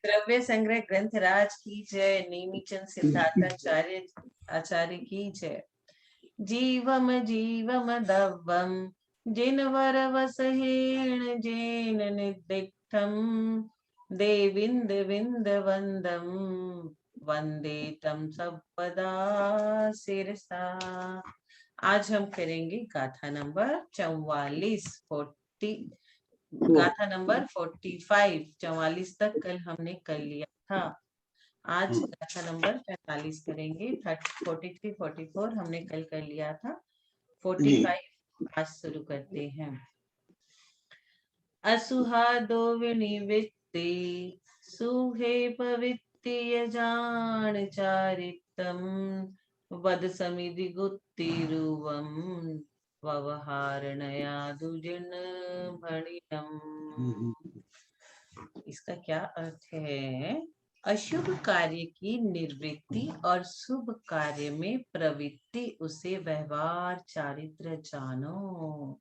द्रव्य संग्रह ग्रंथराज की जय। नेमीचंद सिद्धार्थाचार्य आचार्य की जय। जीवम जीवम दव्वम जिनवर वसहेण जेन निर्दिष्टम देविंद विंद वंदम वंदे तम सबदा सिरसा। आज हम करेंगे गाथा नंबर 44 गाथा नंबर 45। 44 तक कल हमने कर लिया था। आज गाथा नंबर 45 करेंगे। 43 44 हमने कल कर लिया था। 45 आज शुरू करते हैं। असुहादो विनिवृत्ति सुहे पवित्य जान चारितम वद समिधि गुत्तिरुवम ववहारणया दुजिन भणिनम। इसका क्या अर्थ है? अशुभ कार्य की निवृत्ति और शुभ कार्य में प्रवृत्ति उसे व्यवहार चारित्र जानो।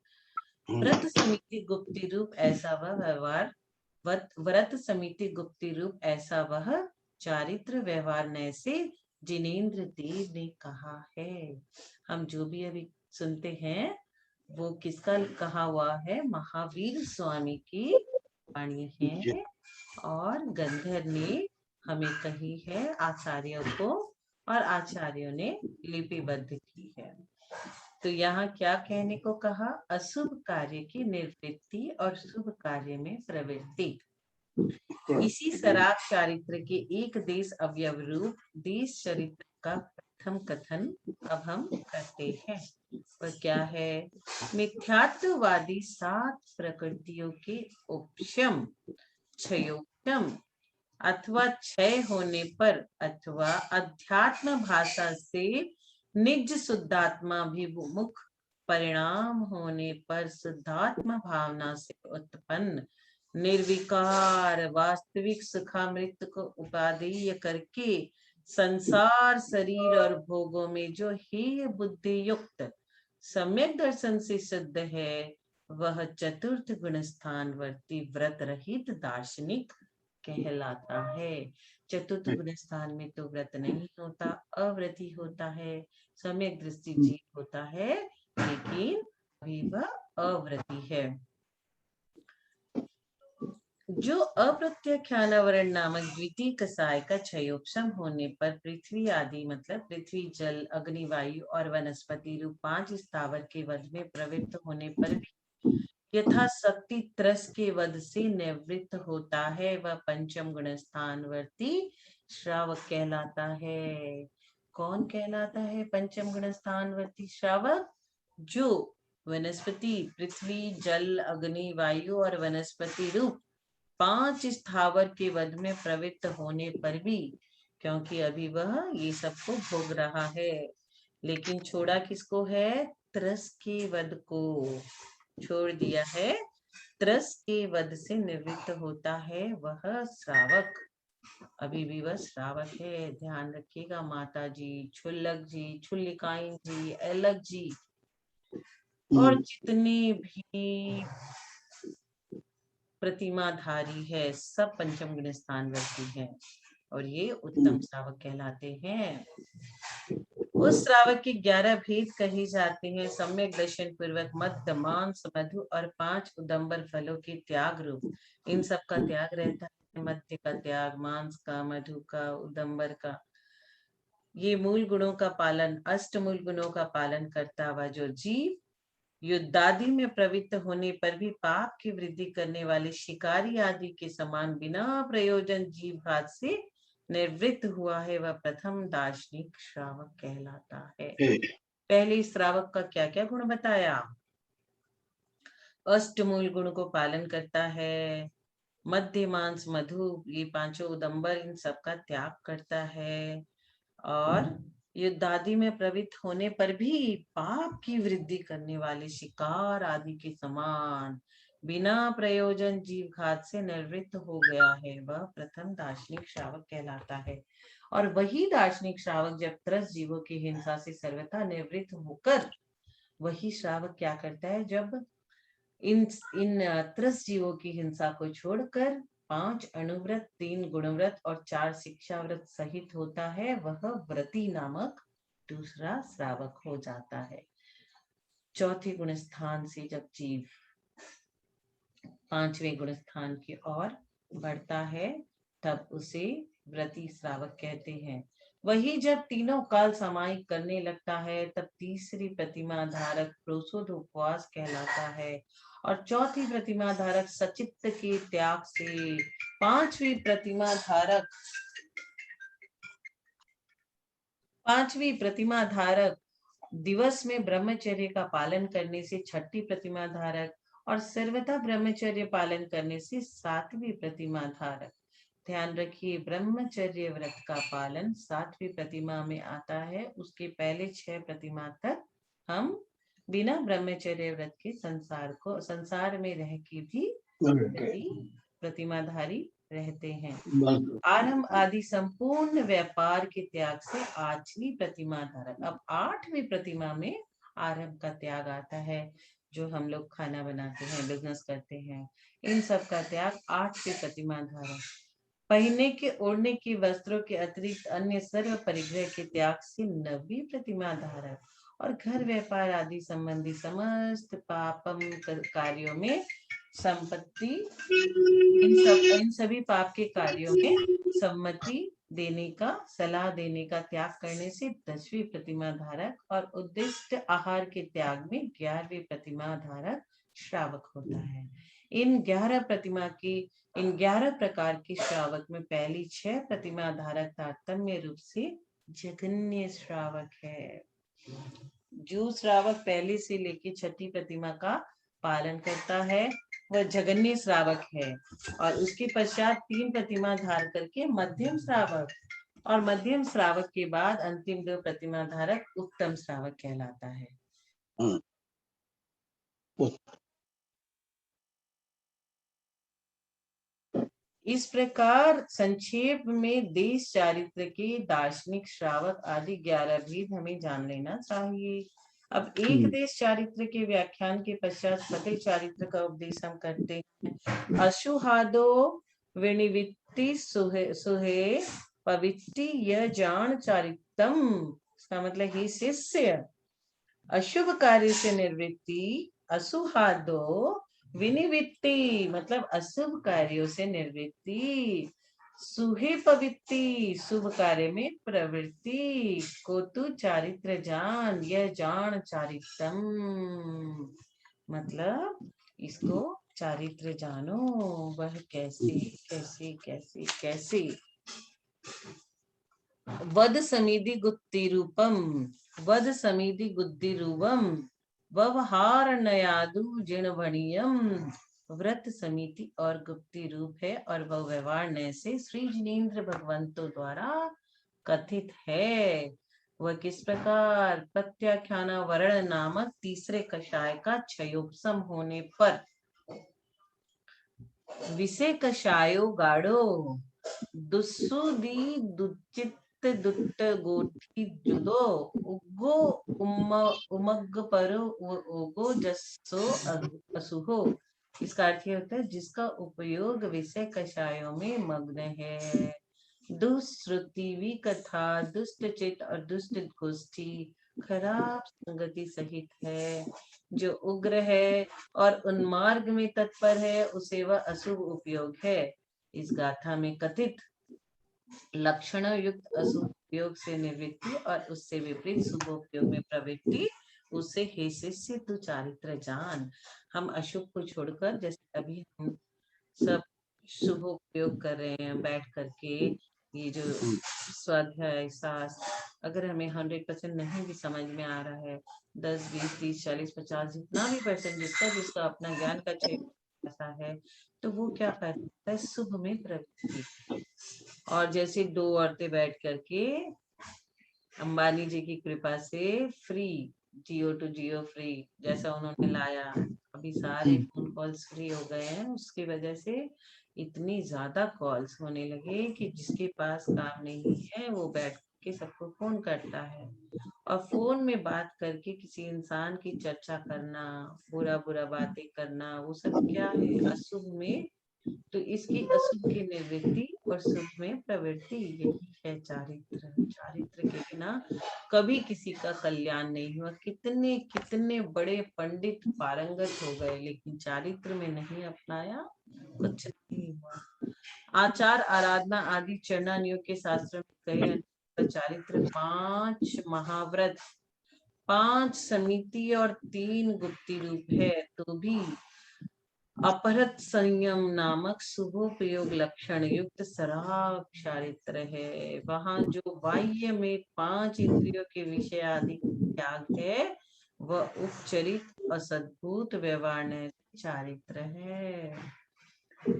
व्रत समिति गुप्ति रूप ऐसा वह व्यवहार, व्रत समिति गुप्ति रूप ऐसा वह चारित्र व्यवहार न से जिनेन्द्र देव ने कहा है। हम जो भी अभी सुनते हैं वो किसका कहा हुआ है? महावीर स्वामी की वाणी है और गंधर ने हमें कही है आचार्यों को, और आचार्यों ने लिपिबद्ध की है। तो यहाँ क्या कहने को कहा? अशुभ कार्य की निवृत्ति और शुभ कार्य में प्रवृत्ति। इसी सराग चारित्र के एक देश अवयव रूप देश चरित्र का प्रथम कथन अब हम करते हैं। वह क्या है? मिथ्यात्ववादी 7 प्रकृतियों के उपशम क्षयोक्षम अथवा क्षय होने पर अथवा अध्यात्म भाषा से निज शुद्धात्माभिमुख परिणाम होने पर शुद्धात्म भावना से उत्पन्न निर्विकार वास्तविक सुखामृत को उपादेय करके संसार शरीर और भोगों में जो हेय बुद्धि युक्त सम्यक दर्शन से सिद्ध है वह चतुर्थ गुण स्थान वर्ती व्रत रहित दार्शनिक कहलाता है। चतुर्थ गुण स्थान में तो व्रत नहीं होता, अव्रती होता है, सम्यक दृष्टि जीव होता है, लेकिन अभी वह अव्रती है। जो अप्रत्याख्यानावरण नामक द्वितीय कसाय का क्षयोपशम होने पर पृथ्वी आदि मतलब पृथ्वी जल अग्नि वायु और वनस्पति रूप 5 स्थावर के वध में प्रवृत्त होने पर भी यथाशक्ति त्रस के वध से निवृत्त होता है वह पंचम गुण स्थानवर्ती श्रावक कहलाता है। कौन कहलाता है पंचम गुण स्थानवर्ती श्रावक? जो वनस्पति पृथ्वी जल अग्नि वायु और वनस्पति रूप 5 स्थावर के वध में प्रवृत्त होने पर भी, क्योंकि अभी वह ये सबको भोग रहा है, लेकिन छोड़ा किसको है? त्रस के वध को छोड़ दिया है। त्रस के वध से निवृत्त होता है वह श्रावक। अभी भी वह श्रावक है, ध्यान रखिएगा। माता जी, छुल्लक जी, छुल्लिकाइन जी, एलक जी और जितने भी प्रतिमाधारी है सब पंचम गुण स्थान वर्ती है और ये उत्तम श्रावक कहलाते हैं। उस श्रावक के 11 भेद कहे जाते हैं। सम्यक दर्शन पूर्वक मद मांस मधु और 5 उदंबर फलों के त्याग रूप इन सब का त्याग रहता है। मध्य का त्याग, मांस का, मधु का, उदंबर का, ये मूल गुणों का पालन, अष्ट मूल गुणों का पालन करता हुआ जो जीव युद्धादि में प्रवृत्त होने पर भी पाप की वृद्धि करने वाले शिकारी आदि के समान बिना प्रयोजन जीव घात से निवृत्त हुआ है वह प्रथम दार्शनिक श्रावक कहलाता है। पहले श्रावक का क्या क्या गुण बताया? अष्टमूल गुण को पालन करता है, मध्य मांस मधु ये 5 उदंबर इन सब का त्याग करता है, और युद्धादि में प्रवृत्त होने पर भी पाप की वृद्धि करने वाले शिकार आदि के समान बिना प्रयोजन जीव घात से निवृत्त हो गया है वह प्रथम दार्शनिक श्रावक कहलाता है। और वही दार्शनिक श्रावक जब त्रस्त जीवों की हिंसा से सर्वथा निवृत्त होकर वही श्रावक क्या करता है? जब इन त्रस्त जीवों की हिंसा को छोड़कर 5 अनुव्रत, 3 गुणव्रत और 4 शिक्षा व्रत सहित होता है, वह व्रती नामक दूसरा श्रावक हो जाता है। चौथे गुण स्थान से जब जीव 5वें गुण स्थान की ओर बढ़ता है, तब उसे व्रती श्रावक कहते हैं। वही जब तीनों काल सामायिक करने लगता है, तब तीसरी प्रतिमा धारक प्रोसोध उपवास कहलाता है। और चौथी प्रतिमा धारक सचित्त के त्याग से पांचवी प्रतिमा धारक दिवस में ब्रह्मचर्य का पालन करने से छठी प्रतिमा धारक और सर्वदा ब्रह्मचर्य पालन करने से 7वीं प्रतिमा धारक। ध्यान रखिए, ब्रह्मचर्य व्रत का पालन 7वीं प्रतिमा में आता है। उसके पहले 6 प्रतिमा तक हम बिना ब्रह्मचर्य व्रत के संसार में रह के भी प्रतिमाधारी रहते हैं। आरंभ आदि संपूर्ण व्यापार के त्याग से 8वीं प्रतिमा धारक। अब 8वीं प्रतिमा में आरंभ का त्याग आता है। जो हम लोग खाना बनाते हैं, बिजनेस करते हैं, इन सब का त्याग 8वीं प्रतिमा धारक। पहनने के ओढ़ने के वस्त्रों के अतिरिक्त अन्य सर्व परिग्रह के त्याग से 9वीं प्रतिमा धारक। और घर व्यापार आदि संबंधी समस्त पापम कार्यों में संपत्ति, इन सभी पाप के कार्यों में सम्मति देने का, सलाह देने का त्याग करने से 10वीं प्रतिमा धारक और उद्दिष्ट आहार के त्याग में 11वीं प्रतिमा धारक श्रावक होता है। इन 11 प्रकार के श्रावक में पहली 6 प्रतिमा धारक तारतम्य रूप से जघन्य श्रावक है। जो श्रावक पहले से लेकर 6ठी प्रतिमा का पालन करता है, वह जघन्य श्रावक है। और उसके पश्चात 3 प्रतिमा धार करके मध्यम श्रावक, और मध्यम श्रावक के बाद अंतिम 2 प्रतिमा धारक उत्तम श्रावक कहलाता है। इस प्रकार संक्षेप में देश चारित्र के दार्शनिक श्रावक आदि 11 भेद हमें जान लेना चाहिए। अब एक देश चारित्र के व्याख्यान के पश्चात सकल चारित्र का उपदेश हम करते हैं। अशुहादो विनिवित्ति सुहे पवित्ति य जान चारित्रम। इसका मतलब ही शिष्य, अशुभ कार्य से निवृत्ति, असुहादो विनिवृत्ति मतलब अशुभ कार्यों से निवृत्ति, सुहे पवित्ति शुभ कार्य में प्रवृत्ति, को तू चारित्र जान, यह जान चारित्रम मतलब इसको चारित्र जानो, वह कैसे कैसे कैसे कैसे। वद समिधि गुत्ति रूपम, वद समिधि गुद्धि रूपम, व्यवहार नयादु जिणवणीयम। व्रत समिति और गुप्ति रूप है और वह व्यवहार नय से श्री जिनेन्द्र भगवंतों द्वारा कथित है। वह किस प्रकार? प्रत्याख्यान वर्ण नामक तीसरे कषाय का क्षयोपम होने पर विषय कषायो गाढ़ो दुस्सुदी दुचित दुट्ट गोठी जुदो उग्गो उमग्ग परो उगो जसो असुहो। इसका अर्थ ये होता है जिसका उपयोग विषय कषायों में मग्न है। दुश्रुति कथा, दुष्ट चित और दुष्ट गोष्ठी खराब संगति सहित है। जो उग्र है और उन्मार्ग में तत्पर है, उसे वह अशुभ उपयोग है। इस गाथा में कथित लक्षण युक्त अशुभ उपयोग से निवृत्ति और उससे विपरीत शुभ उपयोग में प्रवृत्ति, उससे हे शिष्य तू चारित्र जान। हम अशुभ को छोड़कर, जैसे अभी हम सब शुभ उपयोग कर रहे हैं बैठ करके, ये जो स्वाध्याय शास्त्र, अगर हमें 100% नहीं भी समझ में आ रहा है, 10, 20, 30, 40, 50 जितना भी परसेंट जिसका अपना ज्ञान का क्षेत्र ऐसा है, तो वो क्या करता है? शुभ में प्रवृत्ति। और जैसे 2 औरतें बैठ करके अंबानी जी की कृपा से free Jio to Jio free जैसा उन्होंने लाया, अभी सारे फोन कॉल्स फ्री हो गए हैं। उसकी वजह से इतनी ज्यादा कॉल्स होने लगे कि जिसके पास काम नहीं है वो बैठ के सबको फोन करता है, और फोन में बात करके किसी इंसान की चर्चा करना, बुरा बुरा बातें करना, वो सब क्या है? अशुभ में तो इसकी अशुभ की निवृत्ति और शुभ में प्रवृत्ति, यही है चारित्र। चारित्र के बिना कभी किसी का कल्याण नहीं हुआ। कितने कितने बड़े पंडित पारंगत हो गए, लेकिन चारित्र में नहीं अपनाया, कुछ नहीं हुआ। आचार आराधना आदि चरणानियों के शास्त्र में कहे अनुसार चारित्र 5 महाव्रत, 5 समिति और 3 गुप्ती रूप है, तो भी अपहृत संयम नामक शुभोपयोग लक्षण युक्त सराग चारित्र है। वहां जो बाह्य में 5 इंद्रियों के विषय आदि त्याग है, वह उपचरित असद्भुत व्यवहार चारित्र है।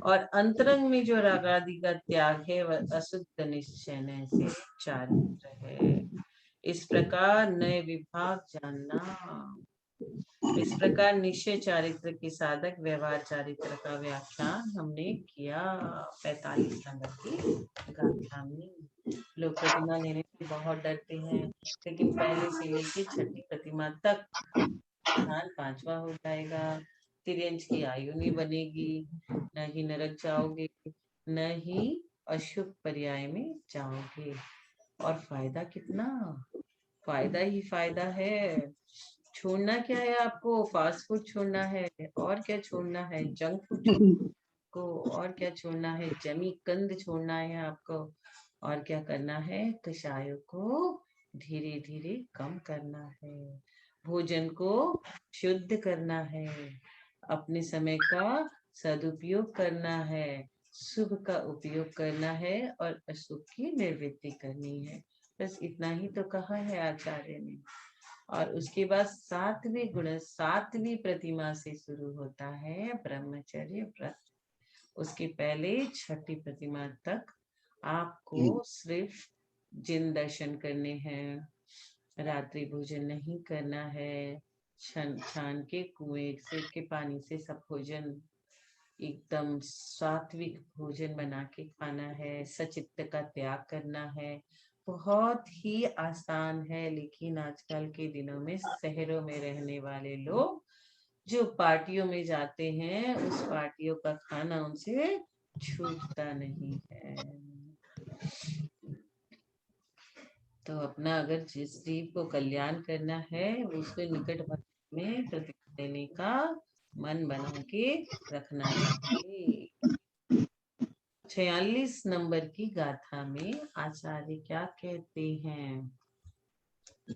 और अंतरंग में जो राग आदि का त्याग है, वह अशुद्ध निश्चय से चारित्र है। इस प्रकार नए विभाग जानना। इस प्रकार निश्चय चारित्र के साधक व्यवहार चारित्र का व्याख्यान हमने किया 45 नंबर की गाथा में। लोग प्रतिमा लेने से बहुत डरते हैं, लेकिन पहले से लेकर छठी प्रतिमा तक स्थान 5वां हो जाएगा। तिर्यंच की आयु नहीं बनेगी, न ही नरक जाओगे, न ही अशुभ पर्याय में जाओगे। और फायदा कितना, फायदा ही फायदा है। छोड़ना क्या है आपको, फास्ट फूड छोड़ना है, और क्या छोड़ना है, जंक फूड को, और क्या छोड़ना है, जमी कंद छोड़ना है आपको, और क्या करना है, कषायों को धीरे धीरे कम करना है, भोजन को शुद्ध करना है, अपने समय का सदुपयोग करना है, शुभ का उपयोग करना है और अशुभ की निवृत्ति करनी है। बस इतना ही तो कहा है आचार्य ने। और उसके बाद 7वें गुण, 7वीं प्रतिमा से शुरू होता है ब्रह्मचर्य व्रत। उसके पहले छठी प्रतिमा तक आपको सिर्फ जिन दर्शन करने हैं, रात्रि भोजन नहीं करना है, छान के कुएं से के पानी से सब भोजन एकदम सात्विक भोजन बना के खाना है, सचित्त का त्याग करना है। बहुत ही आसान है, लेकिन आजकल के दिनों में शहरों में रहने वाले लोग जो पार्टियों में जाते हैं, उस पार्टियों का खाना उनसे छूटता नहीं है। तो अपना अगर जिस जीव को कल्याण करना है, उसको निकट भक्ति में प्रतिष्ठा देने का मन बना के रखना चाहिए। 46 नंबर की गाथा में आचार्य क्या कहते हैं?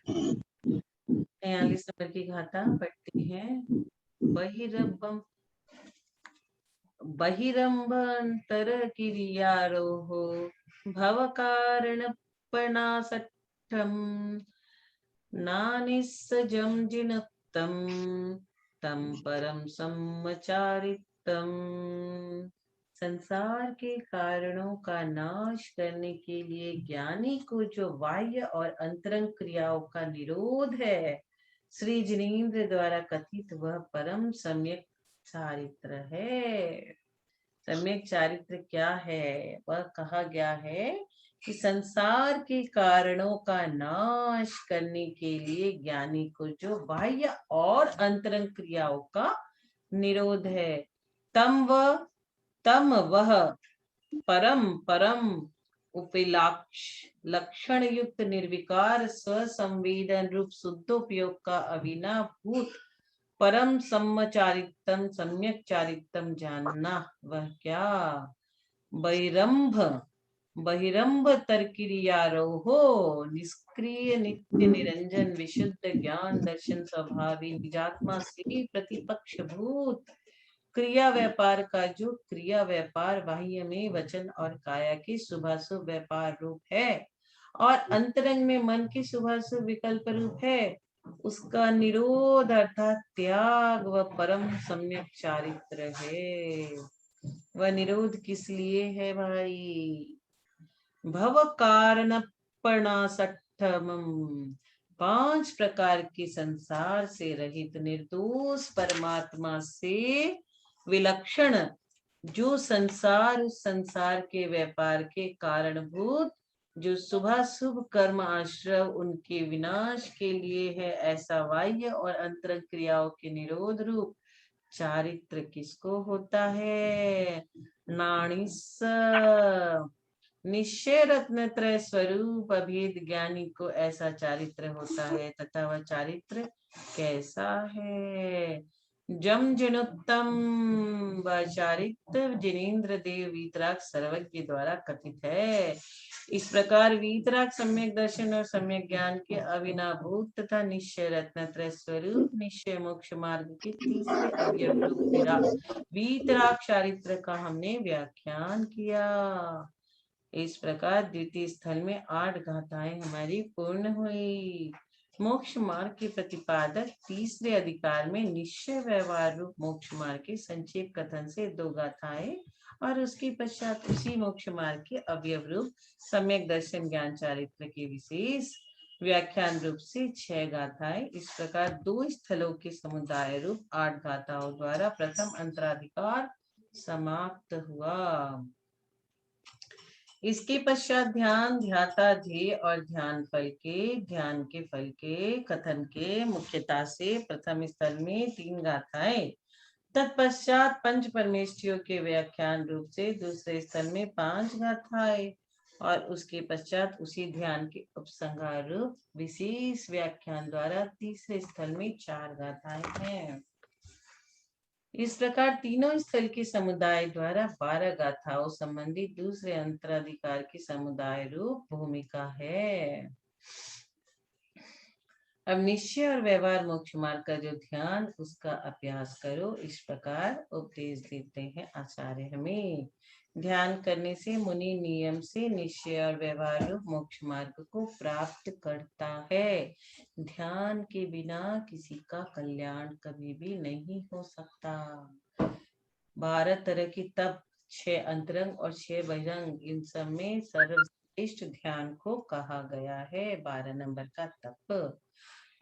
46 नंबर की गाथा पढ़ते हैं। बहिरंभंतर किरियारोहो भव कारण पनासठम नानिसजम जिनक्तम तम परम सम्मचारितम। संसार के कारणों का नाश करने के लिए ज्ञानी को जो बाह्य और अंतरंग क्रियाओं का निरोध है, श्री जिनेन्द्र द्वारा कथित वह परम सम्यक चारित्र है। सम्यक चारित्र क्या है? वह कहा गया है कि संसार के कारणों का नाश करने के लिए ज्ञानी को जो बाह्य और अंतरंग क्रियाओं का निरोध है, तम वह परम परम उपिलाक्ष लक्षण युक्त निर्विकार स्वसंवेदन रूप शुद्धोपयोग का अविनाभूत परम सम्मचारितम सम्यक चारितम जानना। वह क्या? बहिरंभ बहिरंभ तरकिरियारोहो निष्क्रिय नित्य निरंजन विशुद्ध ज्ञान दर्शन स्वभावी निजात्मा से प्रतिपक्ष भूत क्रिया व्यापार का जो क्रिया व्यापार बाह्य में वचन और काया के शुभाशुभ व्यापार रूप है और अंतरंग में मन के शुभाशुभ विकल्प रूप है, उसका निरोध अर्थात त्याग व परम सम्यक चारित्र है। वह निरोध किस लिए है भाई? भव कारण 5 प्रकार के संसार से रहित निर्दोष परमात्मा से विलक्षण जो संसार, उस संसार के व्यापार के कारणभूत जो शुभाशुभ कर्म आश्रव उनके विनाश के लिए है, ऐसा बाह्य और अंतरंग क्रियाओं के निरोध रूप चारित्र किसको होता है? नाणिस निश्चय रत्न त्रय स्वरूप अभेद ज्ञानी को ऐसा चारित्र होता है, तथा वह चारित्र कैसा है? जम जिनोत्तम व चारित्र जिनेन्द्र देव वीतराग सर्वज्ञ द्वारा कथित है। इस प्रकार वीतराग सम्यक दर्शन और सम्यक ज्ञान के अविनाभूत तथा निश्चय रत्नत्रय स्वरूप निश्चय मोक्ष मार्ग के तीसरे अवयव रूप वीतराग चारित्र का हमने व्याख्यान किया। इस प्रकार द्वितीय स्थल में 8 गाथाएं हमारी पूर्ण हुई। मोक्ष मार्ग के प्रतिपादक तीसरे अधिकार में निश्चय व्यवहार रूप मोक्ष मार्ग के संक्षेप कथन से 2 गाथाएं और उसके पश्चात उसी मोक्ष मार्ग के अवयव रूप सम्यक दर्शन ज्ञान चारित्र के विशेष व्याख्यान रूप से 6 गाथाएं। इस प्रकार 2 स्थलों के समुदाय रूप 8 गाथाओं द्वारा प्रथम अंतराधिकार समाप्त हुआ। इसके पश्चात ध्यान, ध्याता, ध्येय और ध्यान के फल के कथन के मुख्यता से प्रथम स्थल में 3 गाथाएं, तत्पश्चात पंच परमेष्ठियों के व्याख्यान रूप से दूसरे स्थल में 5 गाथाएं और उसके पश्चात उसी ध्यान के उपसंहार रूप विशेष व्याख्यान द्वारा तीसरे स्थल में 4 गाथाएं हैं। इस प्रकार तीनों स्थल के समुदाय द्वारा 12 गाथाओं संबंधी दूसरे अंतराधिकार की समुदाय रूप भूमिका है। अब निश्चय और व्यवहार मोक्ष मार्ग का जो ध्यान उसका अभ्यास करो, इस प्रकार उपदेश देते हैं आचार्य हमें। ध्यान करने से मुनि नियम से निश्चय और व्यवहार रूप मोक्ष मार्ग को प्राप्त करता है। ध्यान के बिना किसी का कल्याण कभी भी नहीं हो सकता। 12 तरह की तप, 6 अंतरंग और 6 बहिरंग, इन सब में सर्वश्रेष्ठ ध्यान को कहा गया है 12 नंबर का तप।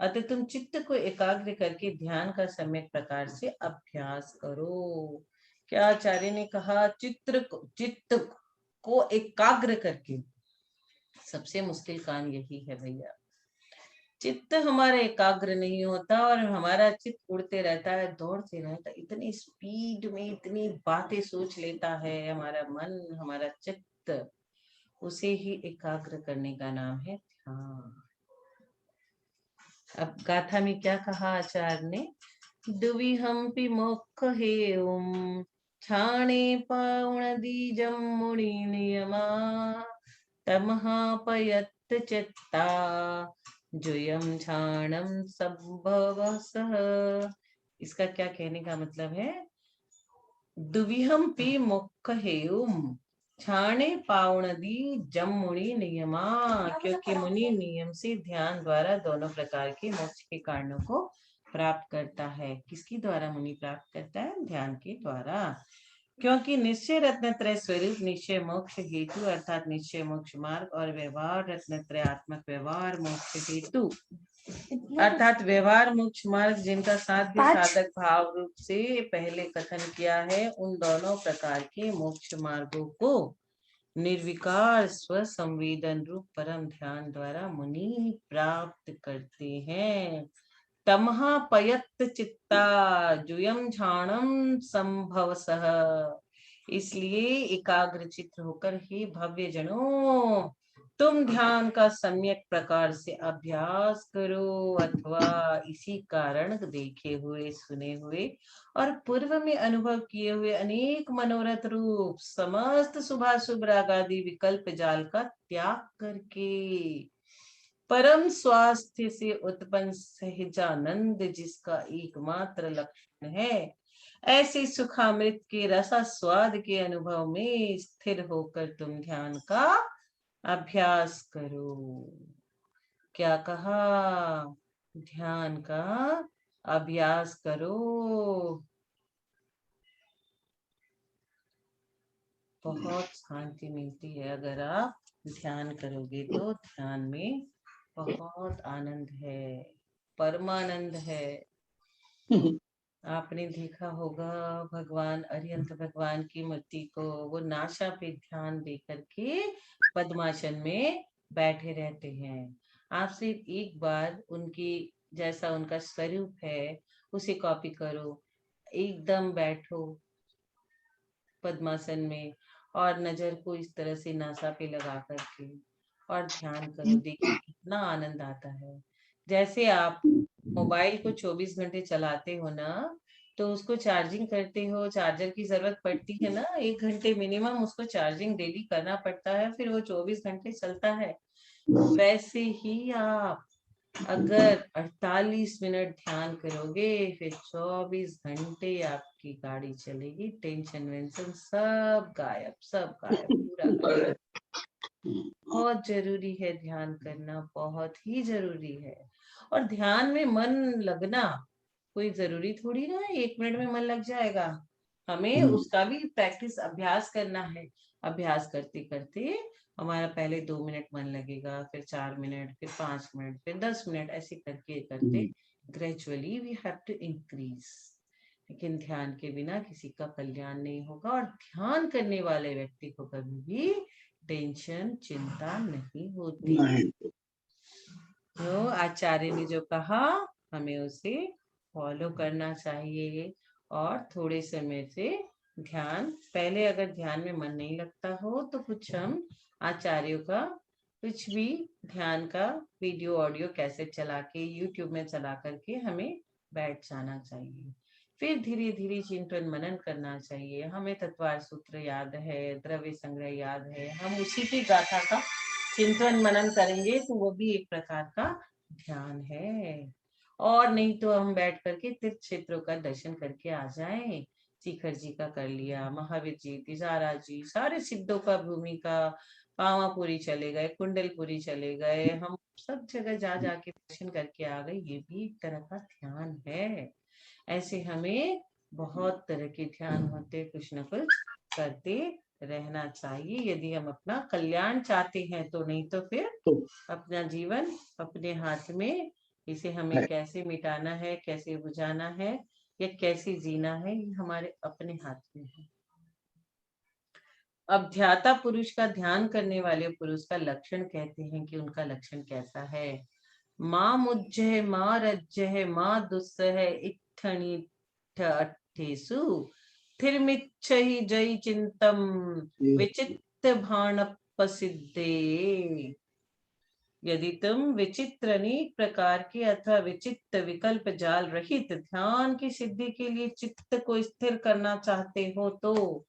अतः तुम चित्त को एकाग्र करके ध्यान का सम्यक प्रकार से अभ्यास करो। क्या आचार्य ने कहा? चित्त को एकाग्र करके। सबसे मुश्किल काम यही है भैया। चित्त हमारा एकाग्र नहीं होता और हमारा चित्त उड़ते रहता है, दौड़ते रहता है, इतनी स्पीड में इतनी बातें सोच लेता है हमारा मन, हमारा चित्त। उसे ही एकाग्र करने का नाम है ध्यान। अब गाथा में क्या कहा आचार्य ने? दुवि हम्पि मोक्ष हेउम छाणे पाउण दीजम मुनि नियमा तमहापयत चित्ता जुयम छाणम संभवसः। इसका क्या कहने का मतलब है? दुविहम पी मोक्ष हेउम छाणे पावणदी जम मुनि नियमा, क्योंकि मुनि नियम से ध्यान द्वारा दोनों प्रकार के मोक्ष के कारणों को प्राप्त करता है। किसके द्वारा मुनि प्राप्त करता है? ध्यान के द्वारा। क्योंकि निश्चय रत्नत्रय स्वरूप निश्चय मोक्ष हेतु अर्थात निश्चय मोक्ष मार्ग और व्यवहार रत्नत्रयात्मक व्यवहार मोक्ष हेतु अर्थात व्यवहार मोक्ष मार्ग जिनका साध्य साधक भाव रूप से पहले कथन किया है, उन दोनों प्रकार के मोक्ष मार्गों को निर्विकार स्व संवेदन रूप परम ध्यान द्वारा मुनि प्राप्त करते हैं। तमहा पयत चित्ता जुयम झाणम संभवसः। इसलिए एकाग्र चित्त होकर हे भव्य जनों, तुम ध्यान का सम्यक प्रकार से अभ्यास करो, अथवा इसी कारण देखे हुए, सुने हुए और पूर्व में अनुभव किए हुए अनेक मनोरथ रूप समस्त शुभाशुभ राग आदि विकल्प जाल का त्याग करके परम स्वास्थ्य से उत्पन्न सहजानंद जिसका एकमात्र लक्षण है, ऐसे सुखामृत के रसा स्वाद के अनुभव में स्थिर होकर तुम ध्यान का अभ्यास करो। क्या कहा? ध्यान का अभ्यास करो। बहुत शांति मिलती है अगर आप ध्यान करोगे, तो ध्यान में बहुत आनंद है, परमानंद है। आपने देखा होगा भगवान अरिहंत भगवान की मूर्ति को, वो नासा पे ध्यान दे करके पद्मासन में बैठे रहते हैं। आप सिर्फ एक बार उनकी जैसा उनका स्वरूप है उसे कॉपी करो, एकदम बैठो पद्मासन में और नजर को इस तरह से नासा पे लगा करके और ध्यान करो। देखिए कितना आनंद आता है। जैसे आप मोबाइल को 24 घंटे चलाते हो ना, तो उसको चार्जिंग करते हो, चार्जर की जरूरत पड़ती है ना, 1 घंटे मिनिमम उसको चार्जिंग डेली करना पड़ता है, फिर वो 24 घंटे चलता है। वैसे ही आप अगर 48 मिनट ध्यान करोगे, फिर 24 घंटे आपकी गाड़ी चलेगी, टेंशन वेंशन सब गायब, सब गायब, पूरा गायब। बहुत जरूरी है ध्यान करना, बहुत ही जरूरी है। और ध्यान में मन लगना कोई जरूरी थोड़ी ना है 1 मिनट में मन लग जाएगा। हमें उसका भी प्रैक्टिस, अभ्यास करना है। अभ्यास करते करते हमारा पहले 2 मिनट मन लगेगा, फिर 4 मिनट, फिर 5 मिनट, फिर 10 मिनट, ऐसे करके करते gradually we have to increase. लेकिन ध्यान के बिना किसी का कल्याण नहीं होगा, और ध्यान करने वाले व्यक्ति को कभी भी टेंशन, चिंता नहीं होती। तो आचार्य ने जो कहा हमें उसे फॉलो करना चाहिए। और थोड़े समय से ध्यान, पहले अगर ध्यान में मन नहीं लगता हो तो कुछ हम आचार्यों का कुछ भी ध्यान का वीडियो ऑडियो कैसेट चला के यूट्यूब में चला करके हमें बैठ जाना चाहिए। फिर धीरे धीरे चिंतन मनन करना चाहिए। हमें तत्वार सूत्र याद है, द्रव्य संग्रह याद है, हम उसी की गाथा का चिंतन मनन करेंगे तो वो भी एक प्रकार का ध्यान है। और नहीं तो हम बैठ करके तीर्थ क्षेत्रों का दर्शन करके आ जाएं। शिखर जी का कर लिया, महावीर जी, तिजारा जी, सारे सिद्धों का भूमि का, पावापुरी चले गए, कुंडलपुरी चले गए, हम सब जगह जा जाके दर्शन करके आ गए, ये भी एक तरह का ध्यान है। ऐसे हमें बहुत तरह के ध्यान होते, कुछ न कुछ करते रहना चाहिए यदि हम अपना कल्याण चाहते हैं तो। नहीं तो फिर अपना जीवन अपने हाथ में, इसे हमें कैसे मिटाना है, कैसे बुझाना है, या कैसे जीना है, ये हमारे अपने हाथ में है। अब ध्याता पुरुष का, ध्यान करने वाले पुरुष का लक्षण कहते हैं कि उनका लक्षण कैसा है। माँ मुज्जह माँ रज्जह माँ दुस्सह इत्थनि अट्ठेसु थिरमिच्छहि जयि चिंतम विचित्त भाणपसिद्धे। यदि तुम विचित्र अनेक प्रकार के अथवा विचित्र विकल्प जाल रहित ध्यान की सिद्धि के लिए चित्त को स्थिर करना चाहते हो तो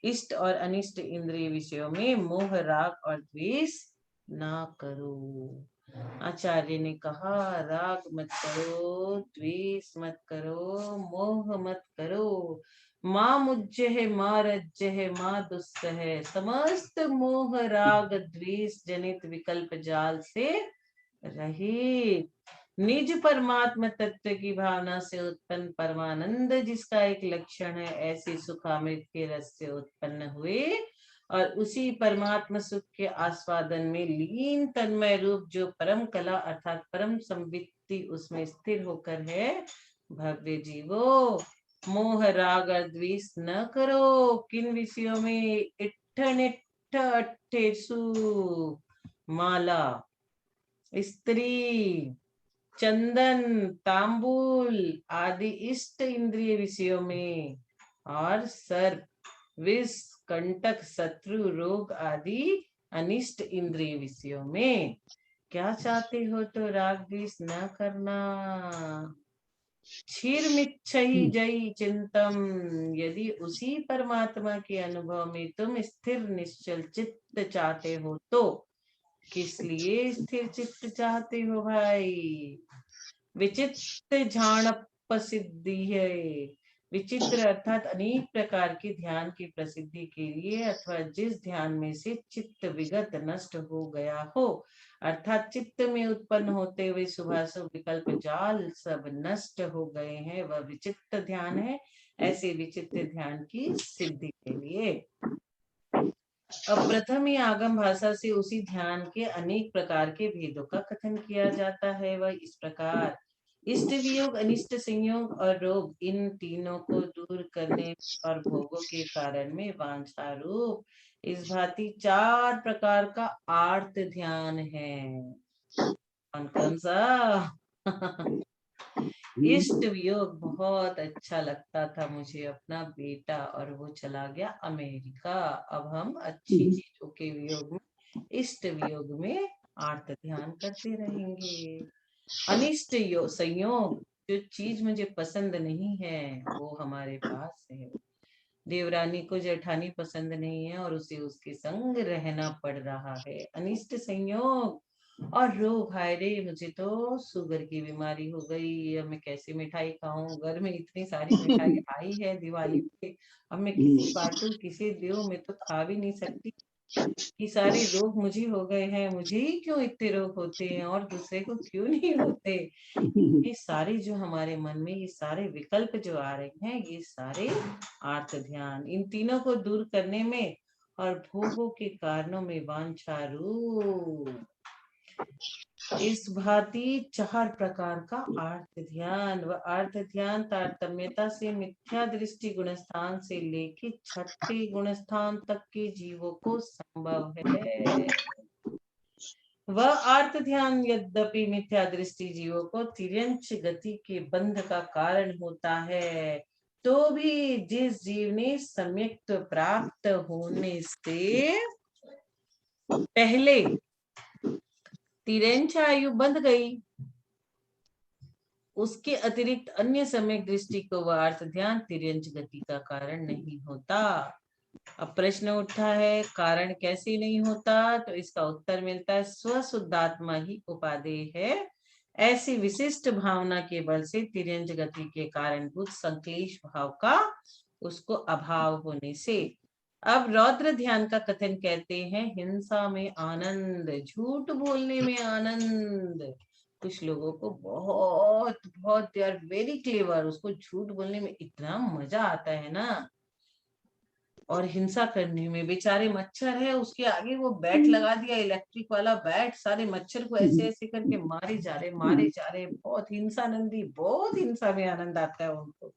इष्ट और अनिष्ट इंद्रिय विषयों में मोह, राग और द्वेष ना करो। आचार्य ने कहा राग मत करो, द्वेष मत करो, मोह मत करो। माँ मुज्जह माँ रज्जह माँ दुस्सह, समस्त मोह राग द्वेष जनित विकल्प जाल से रहित निज परमात्मा तत्व की भावना से उत्पन्न परमानंद जिसका एक लक्षण है, ऐसे सुखामृत के रस से उत्पन्न हुए और उसी परमात्मा सुख के आस्वादन में लीन तन्मय रूप जो परम कला अर्थात परम संवित्ति उसमें स्थिर होकर है। भव्य जीवो, मोह राग और द्वेष न करो। किन विषयों में? इट्ठ अट्ठेसु, माला, स्त्री, चंदन, तांबूल आदि इष्ट इंद्रिय विषयों में, और सर्प, विष, कंटक, शत्रु, रोग आदि अनिष्ट इंद्रिय विषयों में। क्या चाहते हो तो राग द्वेष न करना। क्षीरमिच्छहि जयि चिंतम, यदि उसी परमात्मा के अनुभव में तुम स्थिर निश्चल चित्त चाहते हो तो। किस लिए स्थिर चित्त चाहते हो भाई? विचित्र झाणप सिद्धि है। विचित्र अर्थात अनेक प्रकार के ध्यान की प्रसिद्धि के लिए, अथवा जिस ध्यान में से चित्त विगत नष्ट हो गया हो, अर्थात चित्त में उत्पन्न होते हुए शुभाशुभ विकल्प जाल सब नष्ट हो गए हैं, वह विचित्र ध्यान है। ऐसे विचित्र ध्यान की सिद्धि के लिए अब प्रथम ही आगम भाषा से उसी ध्यान के अनेक प्रकार के भेदों का कथन किया जाता है। वह इस प्रकार: इष्ट वियोग, अनिष्ट संयोग और रोग, इन तीनों को दूर करने और भोगों के कारण में वांछा रूप इस भांति 4 प्रकार का आर्त ध्यान है। कौन कौन सा? इष्ट वियोग बहुत अच्छा लगता था मुझे, अपना बेटा और वो चला गया अमेरिका। अब हम अच्छी चीजों के वियोग में, इष्ट वियोग में आर्त ध्यान करते रहेंगे। अनिष्ट संयोग, जो चीज मुझे पसंद नहीं है वो हमारे पास है। देवरानी को जेठानी पसंद नहीं है और उसे उसके संग रहना पड़ रहा है। अनिष्ट संयोग। और रोग, हाय रे मुझे तो शुगर की बीमारी हो गई, अब मैं कैसे मिठाई खाऊं, घर में इतनी सारी मिठाई आई है दिवाली पे, अब मैं किसे बांटू किसे दूं, मैं तो खा भी नहीं सकती। ये सारे रोग मुझे हो गए हैं, मुझे ही क्यों इतने रोग होते हैं और दूसरे को क्यों नहीं होते। ये सारे जो हमारे मन में ये सारे विकल्प जो आ रहे हैं, ये सारे आर्त ध्यान, इन तीनों को दूर करने में और भोगों के कारणों में वांछा रूप, इस भांति 4 प्रकार का आर्त ध्यान। व आर्त ध्यान तारतम्यता से मिथ्या दृष्टि गुणस्थान से लेके 6ठे गुणस्थान तक के जीवों को संभव है। वह आर्त ध्यान यद्यपि मिथ्या दृष्टि जीवों को तिर्यंच गति के बंध का कारण होता है, तो भी जिस जीव ने सम्यक्त प्राप्त होने से पहले तिर्यंच आयु बंध गई, उसके अतिरिक्त अन्य सम्यक दृष्टि को वह अर्थ ध्यान तिर्यंच गति का कारण नहीं होता। अब प्रश्न उठता है कारण कैसे नहीं होता, तो इसका उत्तर मिलता है स्वशुद्धात्मा ही उपादेय है। ऐसी विशिष्ट भावना के बल से तिर्यंच गति के कारणभूत संक्लेश भाव का उसको अभाव होने से। अब रौद्र ध्यान का कथन कहते हैं हिंसा में आनंद, झूठ बोलने में आनंद। कुछ लोगों को बहुत बहुत दे आर वेरी क्लेवर, उसको झूठ बोलने में इतना मजा आता है ना, और हिंसा करने में। बेचारे मच्छर है उसके आगे वो बैट लगा दिया, इलेक्ट्रिक वाला बैट, सारे मच्छर को ऐसे ऐसे करके मारे जा रहे मारे जा रहे। बहुत हिंसा नंदी, बहुत हिंसा में आनंद आता है उनको।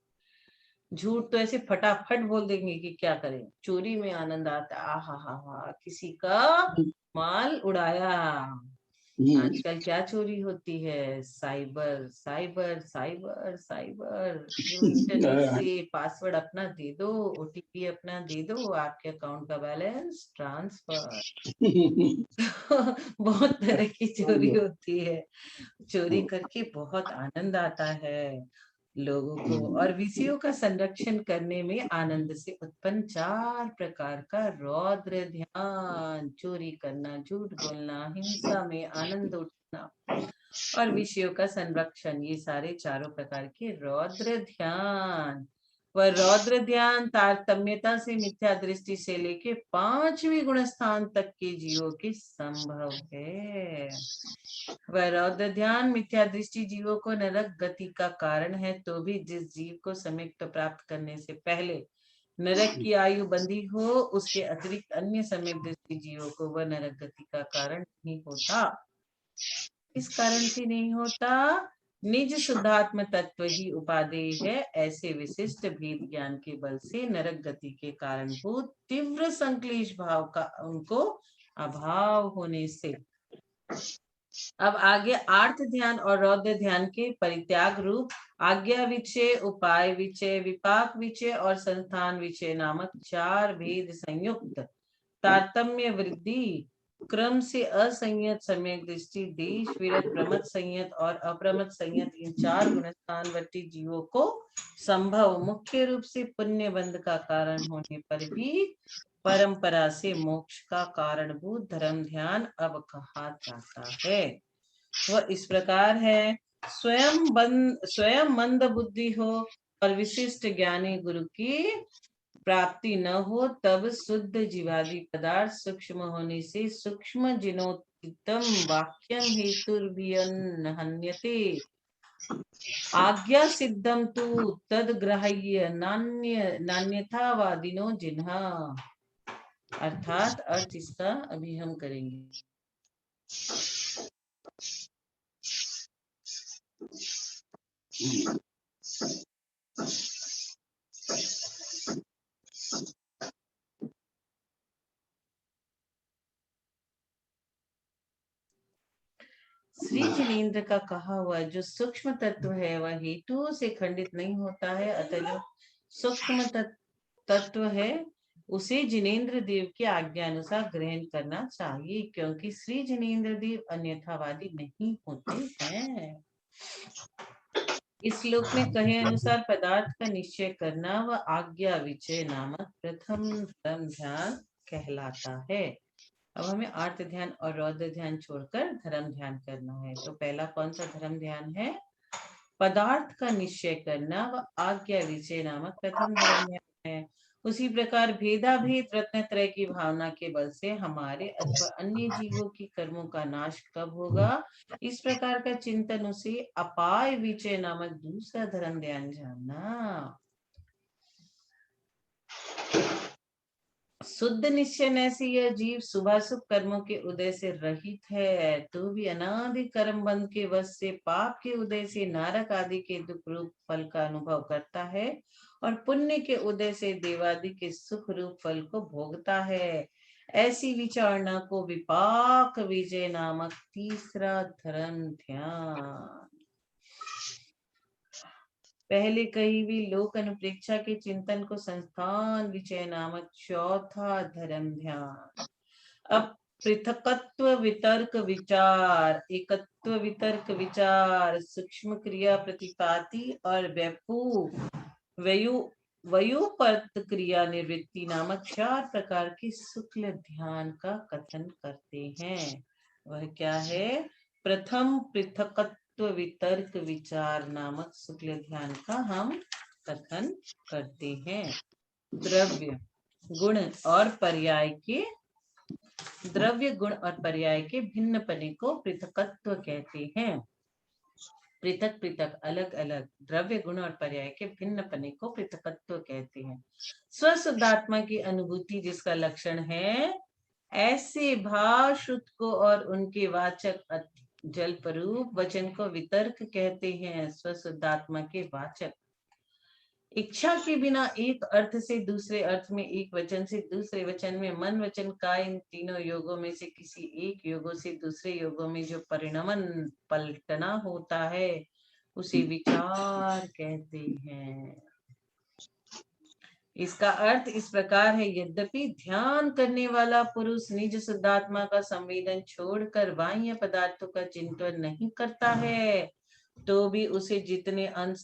झूठ तो ऐसे फटाफट बोल देंगे कि क्या करें। चोरी में आनंद आता है, आहा हा हा, किसी का माल उड़ाया। आजकल क्या चोरी होती है, साइबर साइबर साइबर साइबर, जो इंटरनेट से पासवर्ड अपना दे दो, ओटीपी अपना दे दो, आपके अकाउंट का बैलेंस ट्रांसफर। बहुत तरह की चोरी होती है, चोरी करके बहुत आनंद आता है लोगों को। और विषयों का संरक्षण करने में आनंद से उत्पन्न 4 प्रकार का रौद्र ध्यान, चोरी करना, झूठ बोलना, हिंसा में आनंद उठना और विषयों का संरक्षण, ये सारे चारों प्रकार के रौद्र ध्यान। वह रौद्र ध्यान तारतम्यता से मिथ्या दृष्टि से लेके 5वीं गुणस्थान तक के जीवों के संभव है। वह रौद्र ध्यान मिथ्या दृष्टि जीवों को नरक गति का कारण है, तो भी जिस जीव को सम्यक्त प्राप्त करने से पहले नरक की आयु बंधी हो, उसके अतिरिक्त अन्य सम्यक दृष्टि जीवों को वह नरक गति का कारण नहीं होता। इस कारण से नहीं होता, निज शुद्धात्म तत्व ही उपादेय है। ऐसे विशिष्ट भेद ज्ञान के बल से नरक गति के कारणभूत तीव्र संक्लेश भाव का उनको अभाव होने से। अब आगे आर्त ध्यान और रौद्र ध्यान के परित्याग रूप आज्ञा विचय, उपाय विचय, विपाक विचय और संस्थान विचय नामक 4 भेद संयुक्त तारतम्य वृद्धि क्रम से असंयत सम्यक दृष्टि, देश विरत, प्रमत संयत और अप्रमत संयत, इन 4 गुणस्थानवर्ती जीवों को संभव, मुख्य रूप से पुण्य बंध का कारण होने पर भी परंपरा से मोक्ष का कारणभूत धर्म ध्यान अब कहा जाता है। वह इस प्रकार है, स्वयं मंद बुद्धि हो और विशिष्ट ज्ञानी गुरु की प्राप्ति न हो, तब शुद्ध जीवादि पदार्थ सूक्ष्म होने से सूक्ष्म जिनोत्तम वाक्यम हेतुर्भियन्हन्यते आज्ञा सिद्धम तु तद ग्राह्य नान्यथा वादिनो जिन्हा। अर्थात अर्थ इसका अभी हम करेंगे। श्री जिनेन्द्र का कहा हुआ जो सूक्ष्म तत्व है वह हेतुओं से खंडित नहीं होता है, अतः जो सूक्ष्म तत्व है उसे जिनेन्द्र देव की आज्ञा अनुसार ग्रहण करना चाहिए, क्योंकि श्री जिनेन्द्र देव अन्यथावादी नहीं होते हैं। इस श्लोक में कहे अनुसार पदार्थ का निश्चय करना व आज्ञा विचय नामक प्रथम धर्म ध्यान कहलाता है। अब हमें आर्त ध्यान और रौद्र ध्यान छोड़कर धर्म ध्यान करना है। तो पहला कौन सा धर्म ध्यान है? पदार्थ का निश्चय करना व आज्ञा विचय नामक प्रथम धर्म ध्यान है। उसी प्रकार भेदाभेद रत्नत्रय की भावना के बल से हमारे अथवा अन्य जीवों की कर्मों का नाश कब होगा, इस प्रकार का चिंतन उसे अपाय विचय नामक दूसरा धर्म ध्यान जानना। शुद्ध निश्चय से यह जीव शुभाशुभ कर्मों के उदय से रहित है, तो भी अनादि कर्म बंध के वश से पाप के उदय से नारक आदि के दुख रूप फल का अनुभव करता है और पुण्य के उदय से देवादि के सुख रूप फल को भोगता है। ऐसी विचारणा को विपाक विजय नामक तीसरा धर्म ध्यान। पहले कही हुई लोक अनुप्रेक्षा के चिंतन को संस्थान विचय नामक चौथा धर्म ध्यान। अब पृथकत्व वितर्क विचार, एकत्व वितर्क विचार, सूक्ष्म क्रिया प्रतिपाती और वयुपर्त क्रिया निवृत्ति नामक 4 प्रकार के शुक्ल ध्यान का कथन करते हैं। वह क्या है? प्रथम पृथकत्व वितर्क विचार नामक शुक्ल ध्यान का हम कथन करते हैं। द्रव्य गुण और पर्याय के भिन्न पने को पृथकत्व कहते हैं। पृथक पृथक अलग अलग द्रव्य गुण और पर्याय के भिन्न पने को पृथकत्व कहते हैं। स्वशुद्धात्मा की अनुभूति जिसका लक्षण है, ऐसे भाव शुद्ध को और उनके वाचक जलपरूप वचन को वितर्क कहते हैं। स्वशुद्धात्मा के वाचक इच्छा के बिना एक अर्थ से दूसरे अर्थ में, एक वचन से दूसरे वचन में, मन वचन काय इन तीनों योगों में से किसी एक योगों से दूसरे योगों में जो परिणमन पलटना होता है उसे विचार कहते हैं। इसका अर्थ इस प्रकार है, यद्यपि ध्यान करने वाला पुरुष निज शुद्धात्मा का संवेदन छोड़कर बाह्य पदार्थों का चिंतन नहीं करता है, तो भी उसे जितने अंश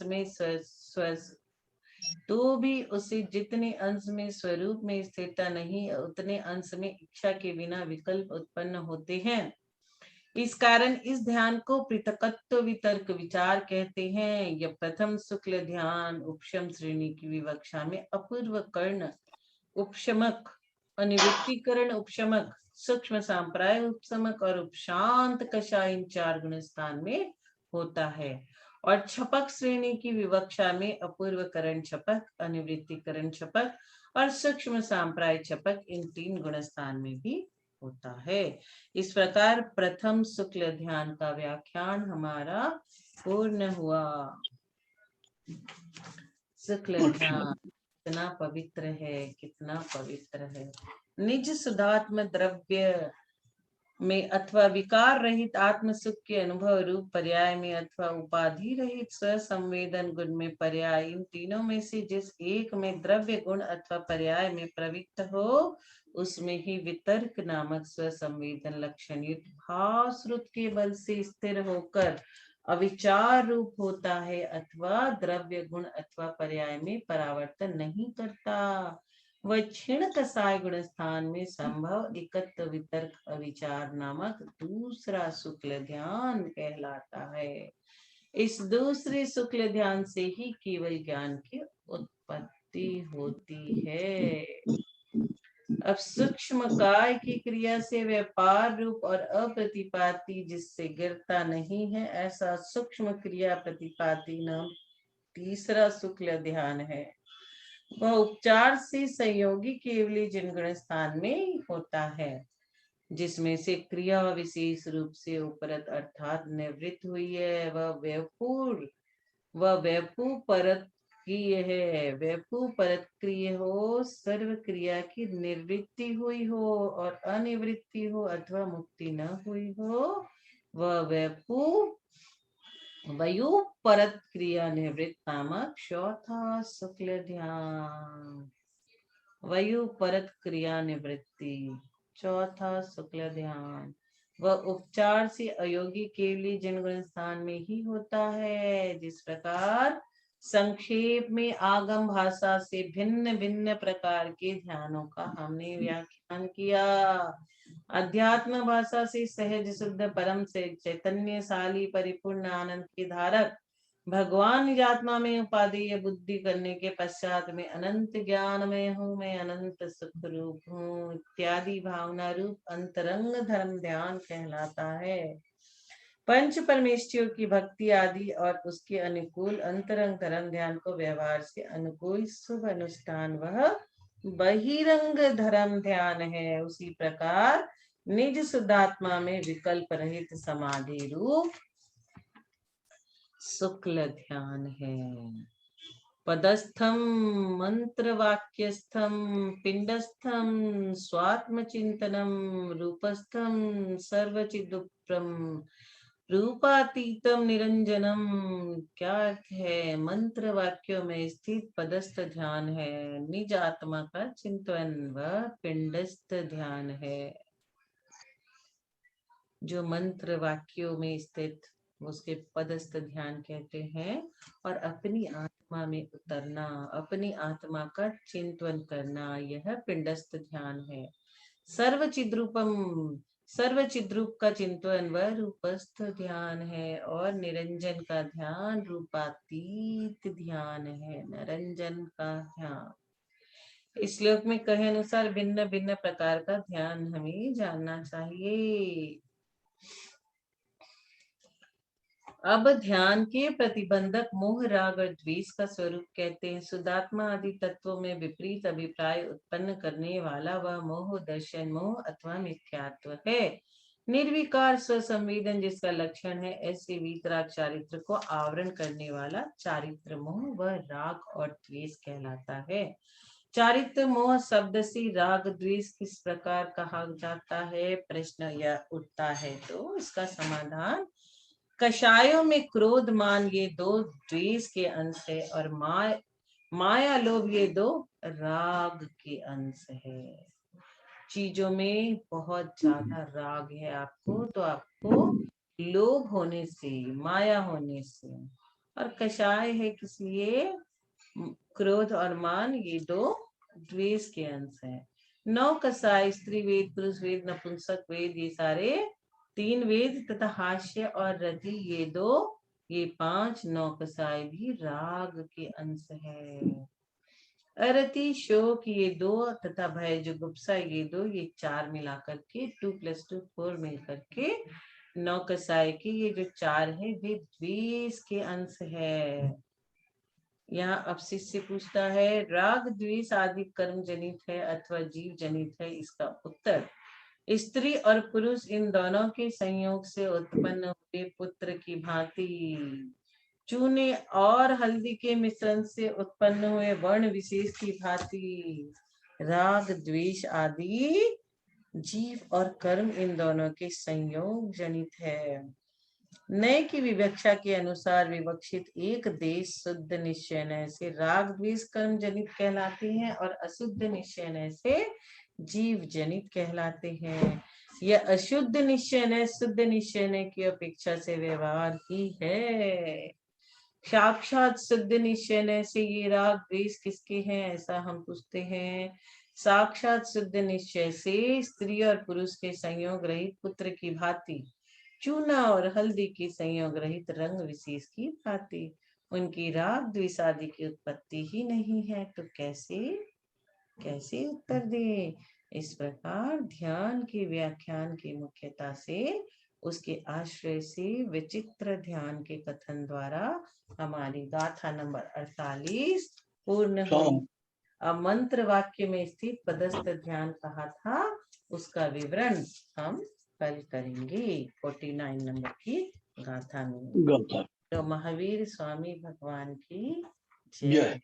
में स्वरूप में स्थिरता नहीं, उतने अंश में इच्छा के बिना विकल्प उत्पन्न होते हैं। इस कारण इस ध्यान को पृथकत्व वितर्क विचार कहते हैं। यह प्रथम शुक्ल ध्यान उपशम श्रेणी की विवक्षा में अपूर्व कर्ण उपशमक, अनिवृत्तिकरण उपशमक, सूक्ष्म सांप्राय उपशमक और उपशांत कषाय इन 4 गुण स्थान में होता है, और छपक श्रेणी की विवक्षा में अपूर्व करण छपक, अनिवृत्तिकरण छपक और सूक्ष्म सांप्राय छपक इन 3 गुण स्थान में भी होता है। इस प्रकार प्रथम शुक्ल ध्यान का व्याख्यान हमारा पूर्ण हुआ। शुक्ल ध्यान कितना पवित्र है, कितना पवित्र है। निज शुद्धात्म द्रव्य में अथवा विकार रहित आत्म सुख के अनुभव रूप पर्याय में अथवा उपाधि रहित स्व संवेदन गुण में पर्याय, इन तीनों में से जिस एक में द्रव्य गुण अथवा पर्याय में प्रवृत्त हो, उसमें ही वितर्क नामक स्व संवेदन लक्षण युक्त भाव श्रुत के बल से स्थिर होकर अविचार रूप होता है, अथवा द्रव्य गुण अथवा पर्याय में परावर्तन नहीं करता। वह क्षीण कसाय गुण स्थान में संभव एकत्व वितर्क अविचार नामक दूसरा शुक्ल ध्यान कहलाता है। इस दूसरे शुक्ल ध्यान से ही केवल ज्ञान की उत्पत्ति होती है। अब सूक्ष्म काय की क्रिया से व्यापार रूप और अप्रतिपाती जिससे गिरता नहीं है, ऐसा सूक्ष्म क्रिया प्रतिपाती नाम तीसरा शुक्ल ध्यान है। वह उपचार से संयोगी केवली जिनगण स्थान में होता है, जिसमें से क्रिया विशेष रूप से उपरत अर्थात निवृत्त हुई है। वह वैपू परत क्रिय है। वैपू परत क्रिय हो, सर्व क्रिया की निवृत्ति हुई हो और अनिवृत्ति हो अथवा मुक्ति न हुई हो, वयु परत क्रिया निवृत्त नामक चौथा शुक्ल ध्यान। वयु परत क्रिया निवृत्ति, चौथा शुक्ल ध्यान। वह उपचार से अयोगी केवली जनगुण स्थान में ही होता है। जिस प्रकार संक्षेप में आगम भाषा से भिन्न भिन्न प्रकार के ध्यानों का हमने व्याख्यान किया, अध्यात्म भाषा से सहज शुद्ध परम से चैतन्यशाली परिपूर्ण आनंद के धारक भगवान निज आत्मा में उपादेय बुद्धि करने के पश्चात में अनंत ज्ञान में हूँ, मैं अनंत सुख रूप हूँ इत्यादि भावना रूप अंतरंग धर्म ध्यान कहलाता है। पंच परमेश्वरों की भक्ति आदि और उसके अनुकूल अंतरंग धर्म ध्यान को व्यवहार से अनुकूल शुभ अनुष्ठान वह बहिरंग धर्म ध्यान है। उसी प्रकार निज शुद्धात्मा में विकल्प रहित समाधि रूप शुक्ल ध्यान है। पदस्थम मंत्र वाक्यस्थम पिंडस्थम स्वात्म चिंतनम रूपस्थम सर्वचिदुप्रम रूपातीतम निरंजनम। क्या अर्थ है? मंत्र वाक्यों में स्थित पदस्थ ध्यान है, निज आत्मा का चिंतन व पिंडस्थ ध्यान है। जो मंत्र वाक्यों में स्थित उसके पदस्थ ध्यान कहते हैं। और अपनी आत्मा में उतरना, अपनी आत्मा का चिंतन करना, यह पिंडस्थ ध्यान है। सर्वचिद्रूपम, सर्वचिद्रूप का चिंतन वह रूपस्थ ध्यान है। और निरंजन का ध्यान रूपातीत ध्यान है, निरंजन का ध्यान। इस श्लोक में कहे अनुसार भिन्न भिन्न प्रकार का ध्यान हमें जानना चाहिए। अब ध्यान के प्रतिबंधक मोह राग और द्वेष का स्वरूप कहते हैं। शुद्धात्मा आदि तत्वों में विपरीत अभिप्राय उत्पन्न करने वाला वह मोह दर्शन मोह अथवा मिथ्यात्व है। निर्विकार स्वसंवेदन जिसका लक्षण है, ऐसे वीतराग चारित्र को आवरण करने वाला चारित्र मोह वह राग और द्वेष कहलाता है। चारित्र मोह शब्द से राग द्वेष किस प्रकार कहा जाता है, प्रश्न यह उठता है। तो इसका समाधान, कषायों में क्रोध मान ये दो द्वेष के अंश है, और माया लोभ ये दो राग के अंश है। चीजों में बहुत ज्यादा राग है आपको, तो आपको लोभ होने से, माया होने से, और कषाय है किसलिए, क्रोध और मान ये दो द्वेष के अंश है। 9 कषाय स्त्री वेद, पुरुष वेद, नपुंसक वेद, ये सारे 3 वेद तथा हास्य और रति ये 2, ये 5 9 कषाय भी राग के अंश है। अरति शोक ये 2 तथा भय जुगुप्सा ये 2, ये 4 मिलाकर के 2 + 2 4 मिलकर के 9 कषाय के ये जो 4 है वे द्वेष के अंश है। यहाँ अब शिष्य पूछता है, राग द्वेष आदि कर्म जनित है अथवा जीव जनित है? इसका उत्तर, स्त्री और पुरुष इन दोनों के संयोग से उत्पन्न हुए पुत्र की भांति चूने और हल्दी के मिश्रण से उत्पन्न हुए वर्ण विशेष की भांति राग द्वेष आदि जीव और कर्म इन दोनों के संयोग जनित है। नए की विवक्षा के अनुसार विवक्षित एक देश शुद्ध निश्चय से राग द्वेष कर्म जनित कहलाते हैं, और अशुद्ध निश्चय से जीव जनित कहलाते हैं। यह अशुद्ध निश्चय शुद्ध निश्चय की अपेक्षा से व्यवहार ही है। साक्षात शुद्ध निश्चय से ये राग द्वेष किसके हैं, ऐसा हम पूछते हैं। साक्षात शुद्ध निश्चय से स्त्री और पुरुष के संयोग रहित पुत्र की भांति, चूना और हल्दी के संयोग रहित रंग विशेष की भांति उनकी राग द्वेष आदि की उत्पत्ति ही नहीं है। तो कैसे उत्तर दे? इस प्रकार ध्यान के व्याख्यान की मुख्यता से उसके आश्रय से विचित्र ध्यान के कथन द्वारा हमारी गाथा नंबर 48 पूर्ण हुई। अब मंत्र वाक्य में स्थित पदस्थ ध्यान कहा था, उसका विवरण हम कल करेंगे 49 नंबर की गाथा में। तो महावीर स्वामी भगवान की जय।